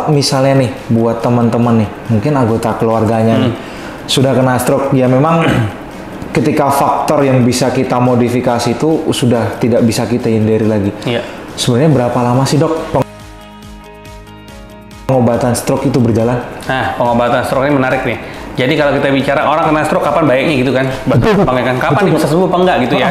Kalau misalnya nih buat teman-teman nih, mungkin anggota keluarganya nih sudah kena stroke, ya memang ketika faktor yang bisa kita modifikasi itu sudah tidak bisa kita hindari lagi. Iya. Sebenarnya berapa lama sih dok pengobatan stroke itu berjalan? Nah, pengobatan stroke ini menarik nih. Jadi kalau kita bicara orang kena stroke kapan baiknya gitu kan? Kapan bisa sembuh apa enggak gitu ya?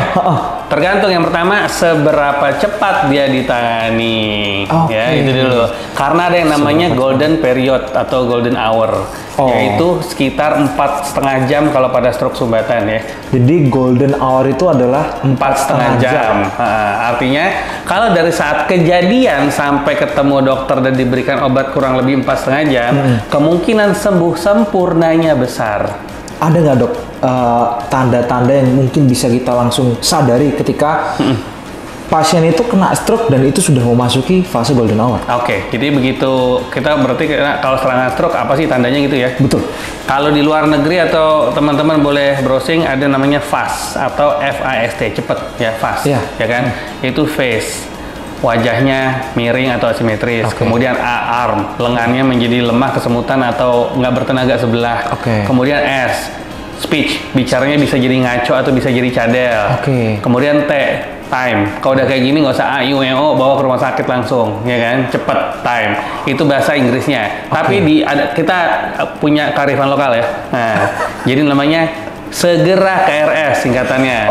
Tergantung, yang pertama seberapa cepat dia ditangani. Ya, itu dulu. Karena ada yang namanya golden period atau golden hour. Yaitu sekitar 4,5 jam kalau pada stroke sumbatan ya. Jadi golden hour itu adalah 4,5 jam. Artinya kalau dari saat kejadian sampai ketemu dokter dan diberikan obat kurang lebih 4,5 jam, kemungkinan sembuh sempurnanya besar. Ada nggak dok tanda-tanda yang mungkin bisa kita langsung sadari ketika pasien itu kena stroke dan itu sudah memasuki fase golden hour? Oke, jadi begitu kita berarti kalau serangan stroke apa sih tandanya gitu ya? Betul. Kalau di luar negeri atau teman-teman boleh browsing, ada namanya FAST atau FAST, cepet ya, FAST, ya kan? Itu face, wajahnya miring atau asimetris. Kemudian arm, lengannya menjadi lemah, kesemutan atau nggak bertenaga sebelah. Kemudian S, speech, bicaranya bisa jadi ngaco atau bisa jadi cadel. Kemudian T, time. Kalau udah kayak gini nggak usah A-I-U-E-O, bawa ke rumah sakit langsung, ya kan? Cepet, time. Itu bahasa Inggrisnya. Tapi kita punya kearifan lokal ya. Nah, jadi namanya segera ke RS singkatannya.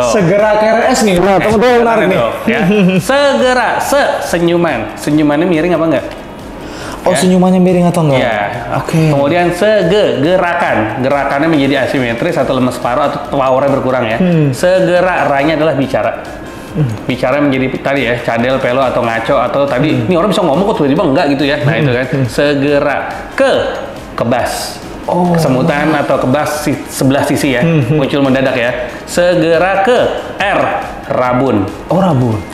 Segera ke RS nih. Nah, teman-teman menarik nih. Ya. Segera, senyuman. Senyumannya miring apa enggak? Senyumannya miring atau enggak? Ya. Kemudian gerakan. Gerakannya menjadi asimetris atau lemes paruh atau powernya berkurang ya. Segera, ra-nya adalah bicara. Bicara menjadi tadi ya, cadel, pelo atau ngaco atau tadi ini orang bisa ngomong kok tiba-tiba enggak gitu ya. Nah, itu kan. Segera kebas. Kesemutan atau kebas sebelah sisi ya, muncul mendadak ya. Segera ke R, rabun.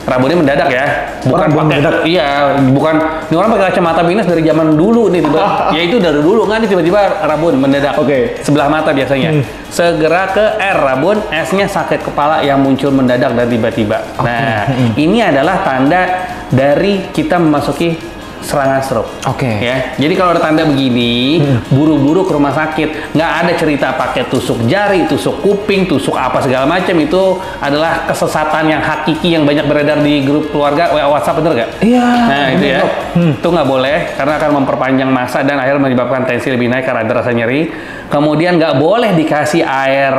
Rabunnya mendadak ya, bukan pakai. Iya, bukan. Ini orang pakai kacamata minus dari zaman dulu nih, ya itu dari dulu kan, tiba-tiba rabun mendadak. Sebelah mata biasanya. Segera ke R, rabun. S-nya sakit kepala yang muncul mendadak dan tiba-tiba. Nah, ini adalah tanda dari kita memasuki serangan stroke. Ya. Jadi kalau ada tanda begini, buru-buru ke rumah sakit. Nggak ada cerita pakai tusuk jari, tusuk kuping, tusuk apa segala macam. Itu adalah kesesatan yang hakiki yang banyak beredar di grup keluarga WhatsApp, bener nggak? Iya. Nah, itu ya. Itu nggak boleh karena akan memperpanjang masa dan akhirnya menyebabkan tensi lebih naik karena ada rasa nyeri. Kemudian nggak boleh dikasih air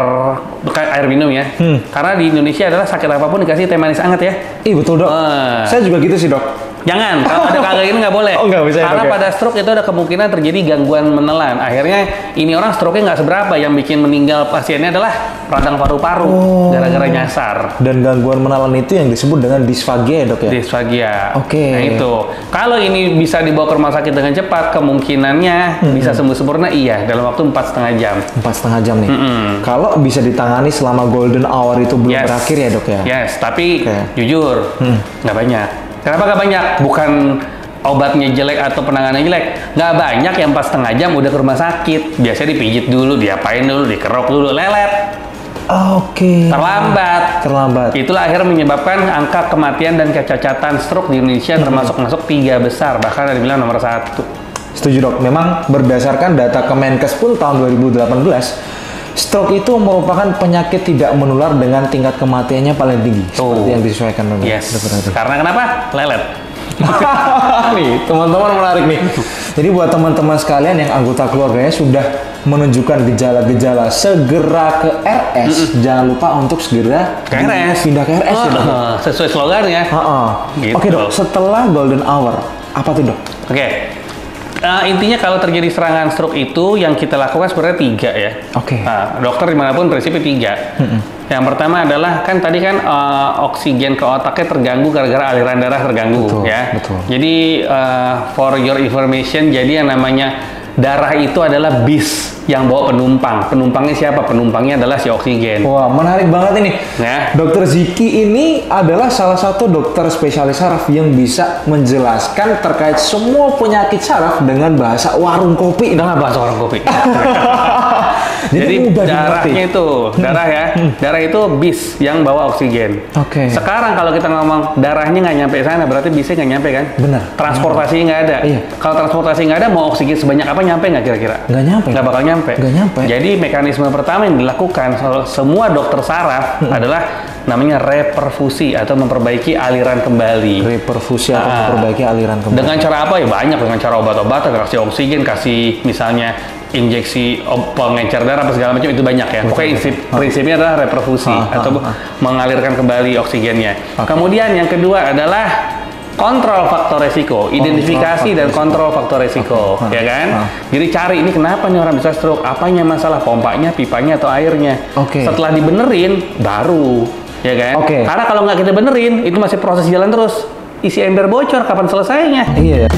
minum ya. Karena di Indonesia adalah sakit apapun dikasih teh manis hangat ya. Betul dok. Saya juga gitu sih dok. Jangan, kalau ada kaget ini nggak boleh. Nggak bisa, karena pada stroke itu ada kemungkinan terjadi gangguan menelan. Akhirnya ini orang stroke-nya nggak seberapa. Yang bikin meninggal pasiennya adalah radang paru-paru gara-gara nyasar. Dan gangguan menelan itu yang disebut dengan disfagia ya dok ya? Disfagia. Nah itu. Kalau ini bisa dibawa ke rumah sakit dengan cepat, kemungkinannya bisa sembuh sempurna iya dalam waktu 4,5 jam. 4,5 jam nih. Kalau bisa ditangani selama golden hour itu belum berakhir ya dok ya? Tapi jujur nggak banyak. Kenapa nggak banyak? Bukan obatnya jelek atau penanganannya jelek. Nggak banyak yang 4,5 jam udah ke rumah sakit. Biasanya dipijit dulu, diapain dulu, dikerok dulu, lelet. Terlambat. Itulah akhirnya menyebabkan angka kematian dan kecacatan stroke di Indonesia termasuk 3 besar. Bahkan ada dibilang nomor 1. Setuju dok. Memang berdasarkan data Kemenkes pun tahun 2018, stroke itu merupakan penyakit tidak menular dengan tingkat kematiannya paling tinggi. Seperti yang disesuaikan dok. Karena kenapa? Lelet. Nih, teman-teman menarik nih. Jadi buat teman-teman sekalian yang anggota keluarganya sudah menunjukkan gejala-gejala segera ke RS, jangan lupa untuk segera pindah ke RS ya dok. Sesuai slogannya. Oke dok, setelah golden hour, apa tuh dok? Intinya kalau terjadi serangan stroke itu yang kita lakukan sebenarnya 3 ya. Dokter dimanapun prinsipnya 3. Yang pertama adalah kan tadi kan oksigen ke otaknya terganggu gara-gara aliran darah terganggu. Jadi for your information, jadi yang namanya darah itu adalah bis yang bawa penumpang. Penumpangnya siapa? Penumpangnya adalah si oksigen. Wah, menarik banget ini. Ya. Dokter Ziki ini adalah salah satu dokter spesialis saraf yang bisa menjelaskan terkait semua penyakit saraf dengan bahasa warung kopi. Udah nggak bahas orang kopi. Jadi mudah darahnya itu, darah ya, darah itu bis yang bawa oksigen. Oke. Sekarang kalau kita ngomong darahnya nggak nyampe sana, berarti bisnya nggak nyampe kan? Benar. Transportasinya nggak ada. Iya. Kalau transportasi nggak ada, mau oksigen sebanyak apa nyampe nggak kira-kira? Nggak nyampe. Nggak bakal nyampe. Nggak nyampe. Jadi mekanisme pertama yang dilakukan semua dokter saraf adalah namanya reperfusi atau memperbaiki aliran kembali. Reperfusi atau memperbaiki aliran kembali. Dengan cara apa ya? Banyak, dengan cara obat-obatan, kasih oksigen, kasih misalnya injeksi pengencer darah apa segala macam, itu banyak ya. Pokoknya prinsipnya adalah reperfusi atau mengalirkan kembali oksigennya. Kemudian yang kedua adalah kontrol faktor resiko, identifikasi dan kontrol faktor resiko, ya kan? Jadi cari ini kenapa nih orang bisa stroke, apanya masalah, pompanya, pipanya atau airnya. Setelah dibenerin baru, ya kan? Karena kalau nggak kita benerin, itu masih proses jalan terus. Isi ember bocor, kapan selesainya? Iya.